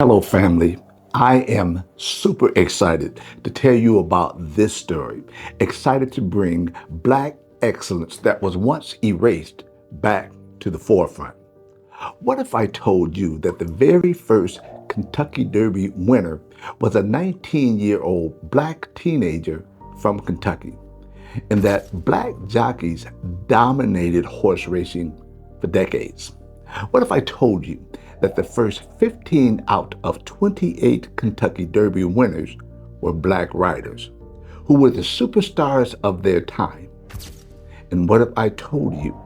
Hello, family. I am super excited to tell you about this story. Excited to bring Black excellence that was once erased back to the forefront. What if I told you that the very first Kentucky Derby winner was a 19-year-old Black teenager from Kentucky, and that Black jockeys dominated horse racing for decades? What if I told you that the first 15 out of 28 Kentucky Derby winners were Black riders who were the superstars of their time? And what if I told you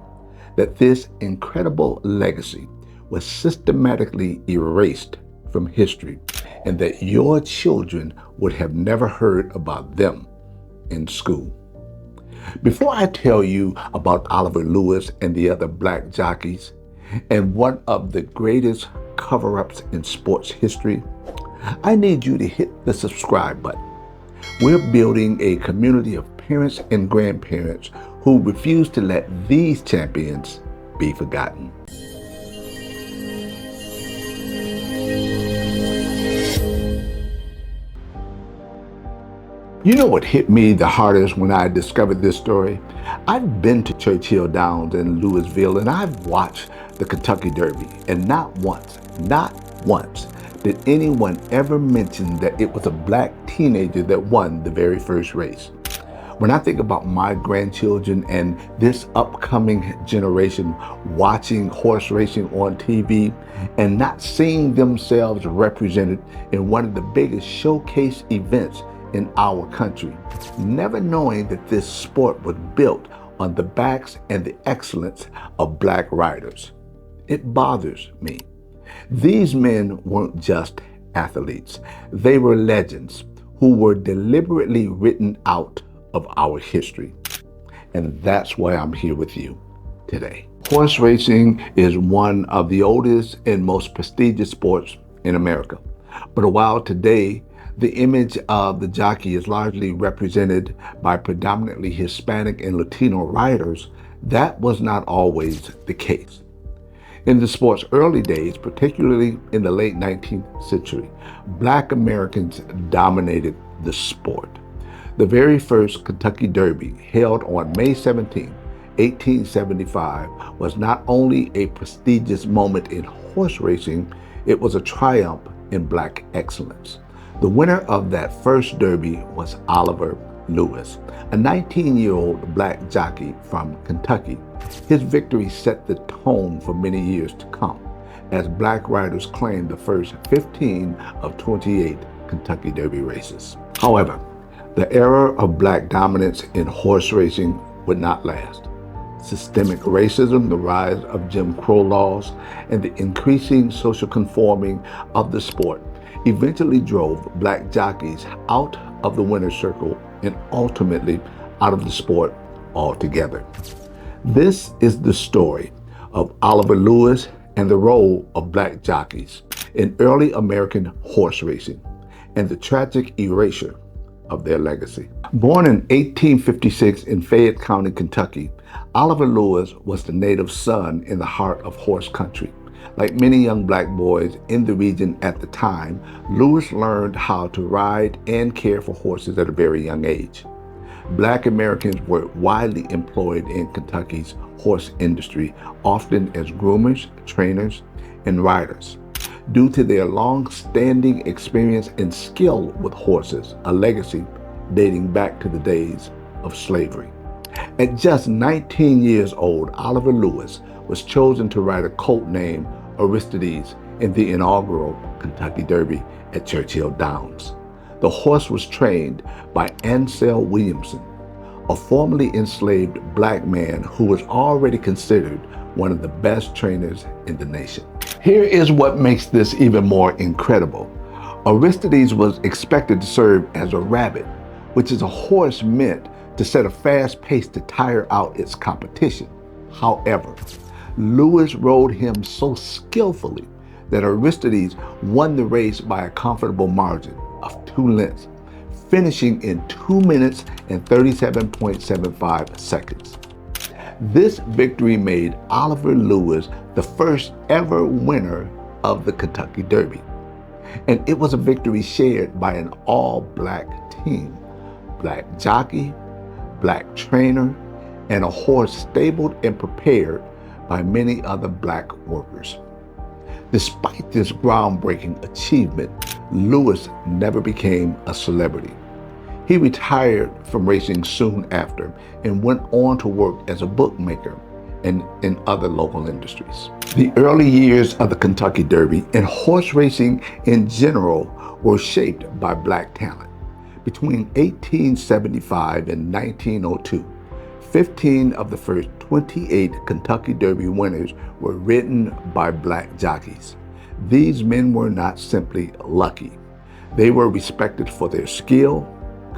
that this incredible legacy was systematically erased from history and that your children would have never heard about them in school? Before I tell you about Oliver Lewis and the other Black jockeys, and one of the greatest cover-ups in sports history, I need you to hit the subscribe button. We're building a community of parents and grandparents who refuse to let these champions be forgotten. You know what hit me the hardest when I discovered this story? I've been to Churchill Downs in Louisville, and I've watched the Kentucky Derby, and not once did anyone ever mention that it was a Black teenager that won the very first race. When I think about my grandchildren and this upcoming generation watching horse racing on TV and not seeing themselves represented in one of the biggest showcase events in our country, never knowing that this sport was built on the backs and the excellence of Black riders, it bothers me. These men weren't just athletes. They were legends who were deliberately written out of our history. And that's why I'm here with you today. Horse racing is one of the oldest and most prestigious sports in America. But while today the image of the jockey is largely represented by predominantly Hispanic and Latino riders, that was not always the case. In the sport's early days, particularly in the late 19th century, Black Americans dominated the sport. The very first Kentucky Derby, held on May 17, 1875, was not only a prestigious moment in horse racing, it was a triumph in Black excellence. The winner of that first Derby was Oliver Lewis, a 19-year-old Black jockey from Kentucky. His victory set the tone for many years to come, as Black riders claimed the first 15 of 28 Kentucky Derby races. However, the era of Black dominance in horse racing would not last. Systemic racism, the rise of Jim Crow laws, and the increasing social conforming of the sport eventually drove Black jockeys out of the winner's circle and ultimately out of the sport altogether. This is the story of Oliver Lewis and the role of Black jockeys in early American horse racing and the tragic erasure of their legacy. Born in 1856 in Fayette County, Kentucky, Oliver Lewis was the native son in the heart of horse country. Like many young Black boys in the region at the time, Lewis learned how to ride and care for horses at a very young age. Black Americans were widely employed in Kentucky's horse industry, often as groomers, trainers, and riders, due to their long-standing experience and skill with horses, a legacy dating back to the days of slavery. At just 19 years old, Oliver Lewis was chosen to ride a colt named Aristides in the inaugural Kentucky Derby at Churchill Downs. The horse was trained by Ansel Williamson, a formerly enslaved Black man who was already considered one of the best trainers in the nation. Here is what makes this even more incredible. Aristides was expected to serve as a rabbit, which is a horse meant to set a fast pace to tire out its competition. However, Lewis rode him so skillfully that Aristides won the race by a comfortable margin of 2 lengths, finishing in 2 minutes and 37.75 seconds. This victory made Oliver Lewis the first ever winner of the Kentucky Derby. And it was a victory shared by an all-black team, black jockey, black trainer, and a horse stabled and prepared by many other black workers. Despite this groundbreaking achievement, Lewis never became a celebrity. He retired from racing soon after and went on to work as a bookmaker and in other local industries. The early years of the Kentucky Derby and horse racing in general were shaped by black talent. Between 1875 and 1902, 15 of the first 28 Kentucky Derby winners were ridden by black jockeys. These men were not simply lucky. They were respected for their skill,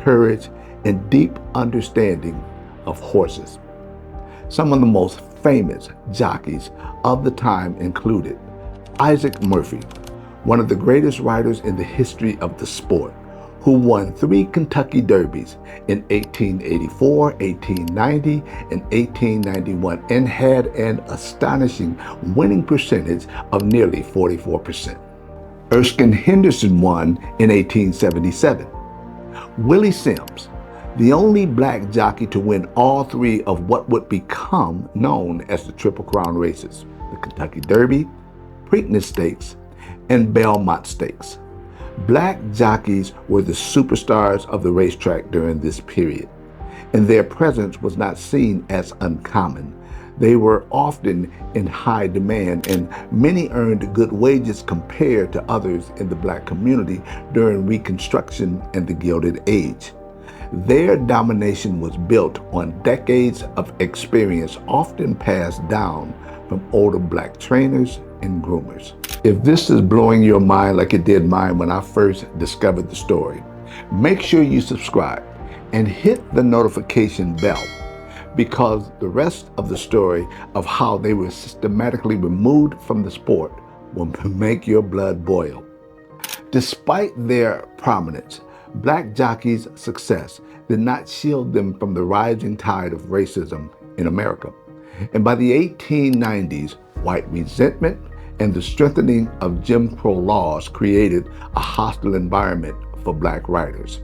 courage, and deep understanding of horses. Some of the most famous jockeys of the time included Isaac Murphy, one of the greatest riders in the history of the sport, who won 3 Kentucky Derbies in 1884, 1890, and 1891, and had an astonishing winning percentage of nearly 44%. Erskine Henderson won in 1877. Willie Sims, the only black jockey to win all 3 of what would become known as the Triple Crown races, the Kentucky Derby, Preakness Stakes, and Belmont Stakes. Black jockeys were the superstars of the racetrack during this period, and their presence was not seen as uncommon. They were often in high demand, and many earned good wages compared to others in the black community during Reconstruction and the Gilded Age. Their domination was built on decades of experience, often passed down from older black trainers and groomers. If this is blowing your mind like it did mine when I first discovered the story, make sure you subscribe and hit the notification bell, because the rest of the story of how they were systematically removed from the sport will make your blood boil. Despite their prominence, black jockeys' success did not shield them from the rising tide of racism in America. And by the 1890s, white resentment and the strengthening of Jim Crow laws created a hostile environment for black riders.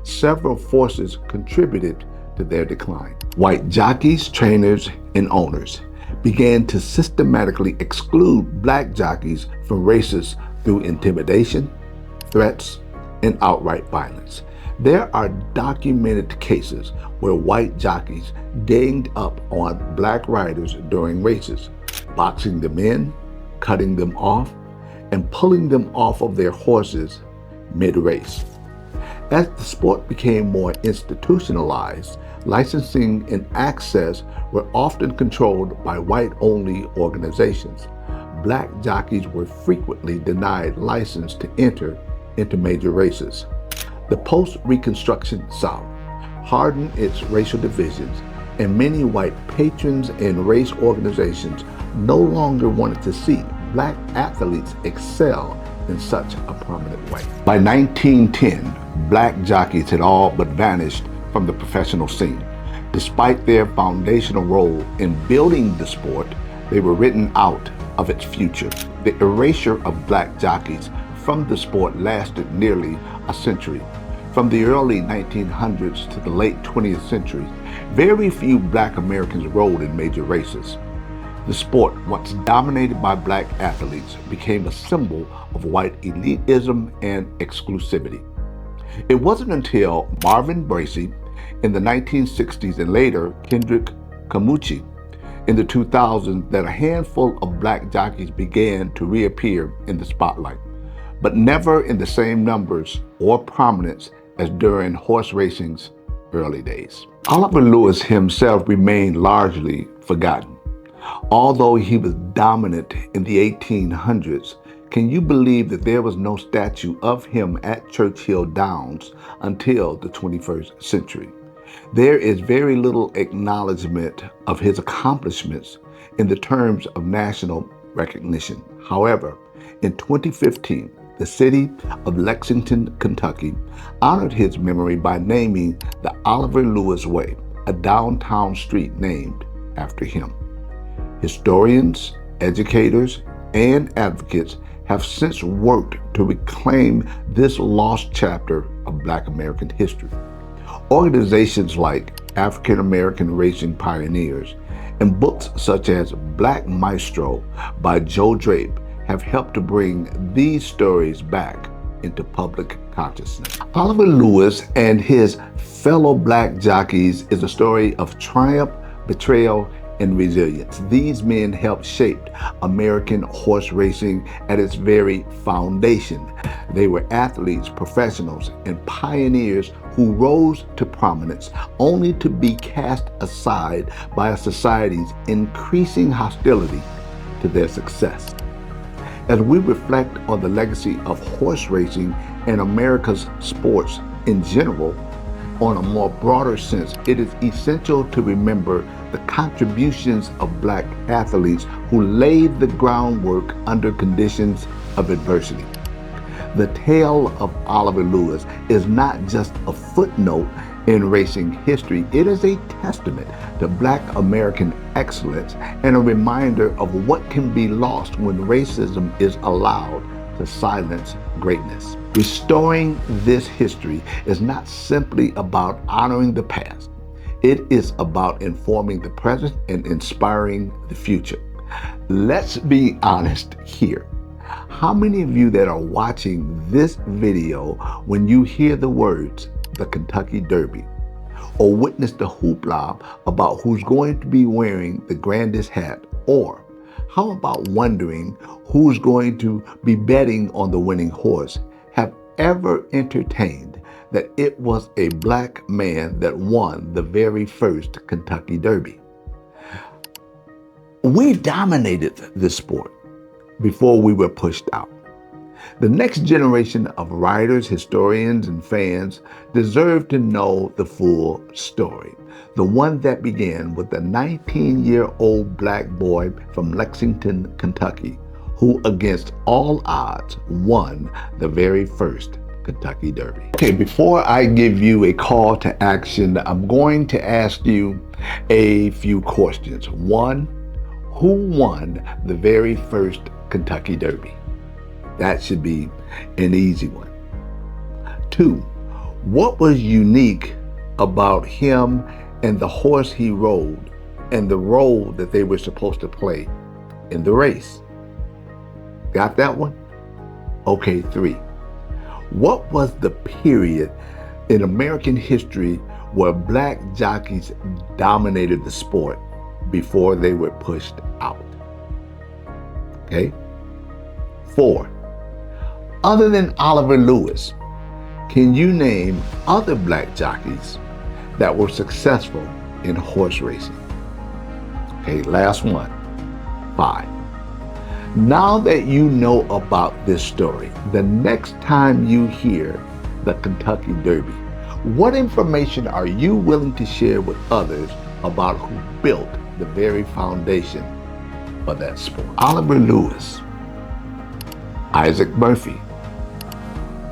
Several forces contributed to their decline. White jockeys, trainers, and owners began to systematically exclude black jockeys from races through intimidation, threats, and outright violence. There are documented cases where white jockeys ganged up on black riders during races, boxing them in, cutting them off, and pulling them off of their horses mid-race. As the sport became more institutionalized, licensing and access were often controlled by white-only organizations. Black jockeys were frequently denied license to enter into major races. The post-Reconstruction South hardened its racial divisions, and many white patrons and race organizations no longer wanted to see black athletes excel in such a prominent way. By 1910, black jockeys had all but vanished from the professional scene. Despite their foundational role in building the sport, they were written out of its future. The erasure of black jockeys from the sport lasted nearly a century. From the early 1900s to the late 20th century, very few black Americans rode in major races. The sport, once dominated by black athletes, became a symbol of white elitism and exclusivity. It wasn't until Marvin Bracy in the 1960s and later Kendrick Camucci in the 2000s that a handful of black jockeys began to reappear in the spotlight, but never in the same numbers or prominence as during horse racing's early days. Oliver Lewis himself remained largely forgotten. Although he was dominant in the 1800s, can you believe that there was no statue of him at Churchill Downs until the 21st century? There is very little acknowledgement of his accomplishments in the terms of national recognition. However, in 2015, the city of Lexington, Kentucky, honored his memory by naming the Oliver Lewis Way, a downtown street named after him. Historians, educators, and advocates have since worked to reclaim this lost chapter of Black American history. Organizations like African American Racing Pioneers and books such as Black Maestro by Joe Drape have helped to bring these stories back into public consciousness. Oliver Lewis and his fellow Black jockeys is a story of triumph, betrayal, and resilience. These men helped shape American horse racing at its very foundation. They were athletes, professionals, and pioneers who rose to prominence only to be cast aside by a society's increasing hostility to their success. As we reflect on the legacy of horse racing and America's sports in general, on a more broader sense, it is essential to remember the contributions of Black athletes who laid the groundwork under conditions of adversity. The tale of Oliver Lewis is not just a footnote in racing history, it is a testament to Black American excellence and a reminder of what can be lost when racism is allowed to silence greatness. Restoring this history is not simply about honoring the past. It is about informing the present and inspiring the future. Let's be honest here. How many of you that are watching this video, when you hear the words, the Kentucky Derby, or witness the hoopla about who's going to be wearing the grandest hat, or how about wondering who's going to be betting on the winning horse, have ever entertained that it was a Black man that won the very first Kentucky Derby? We dominated this sport before we were pushed out. The next generation of writers, historians, and fans deserve to know the full story. The one that began with a 19-year-old Black boy from Lexington, Kentucky, who against all odds won the very first Kentucky Derby. Okay, before I give you a call to action, I'm going to ask you a few questions. One, who won the very first Kentucky Derby? That should be an easy one. Two, what was unique about him and the horse he rode and the role that they were supposed to play in the race? Got that one? Okay, three, what was the period in American history where Black jockeys dominated the sport before they were pushed out? Okay. Four, other than Oliver Lewis, can you name other Black jockeys that were successful in horse racing? Okay, last one. Five. Now that you know about this story, the next time you hear the Kentucky Derby, what information are you willing to share with others about who built the very foundation of that sport? Oliver Lewis, Isaac Murphy,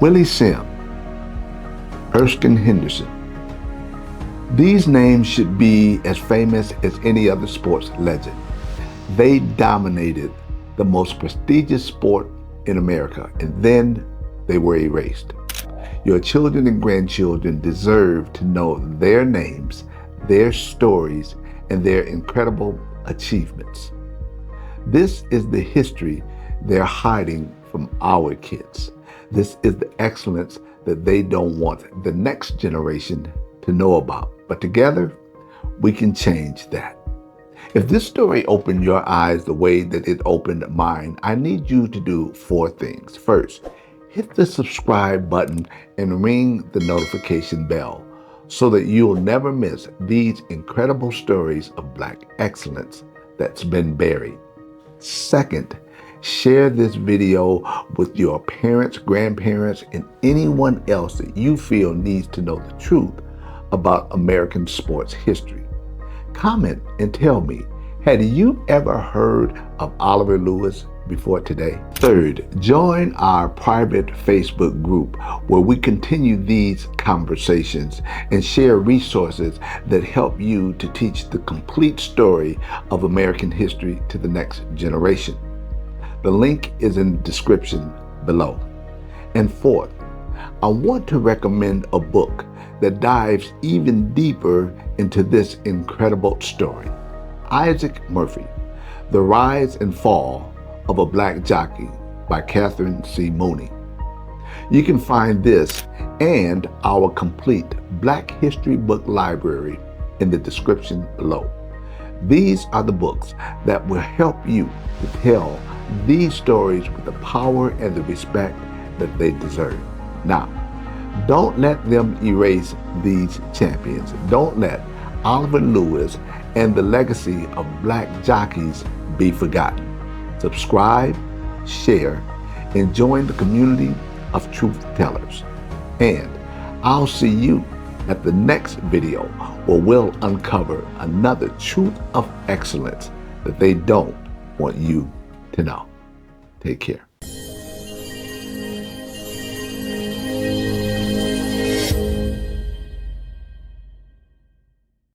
Willie Sim, Erskine Henderson. These names should be as famous as any other sports legend. They dominated the most prestigious sport in America, and then they were erased. Your children and grandchildren deserve to know their names, their stories, and their incredible achievements. This is the history they're hiding from our kids. This is the excellence that they don't want the next generation to know about. But together, we can change that. If this story opened your eyes the way that it opened mine, I need you to do four things. First, hit the subscribe button and ring the notification bell so that you'll never miss these incredible stories of Black excellence that's been buried. Second, share this video with your parents, grandparents, and anyone else that you feel needs to know the truth about American sports history. Comment and tell me, had you ever heard of Oliver Lewis before today? Third, join our private Facebook group where we continue these conversations and share resources that help you to teach the complete story of American history to the next generation. The link is in the description below. And fourth, I want to recommend a book that dives even deeper into this incredible story. Isaac Murphy, The Rise and Fall of a Black Jockey by Catherine C. Mooney. You can find this and our complete Black History book library in the description below. These are the books that will help you to tell these stories with the power and the respect that they deserve. Now, don't let them erase these champions. Don't let Oliver Lewis and the legacy of Black jockeys be forgotten. Subscribe, share, and join the community of truth tellers. And I'll see you at the next video where we'll uncover another truth of excellence that they don't want you to know. Take care.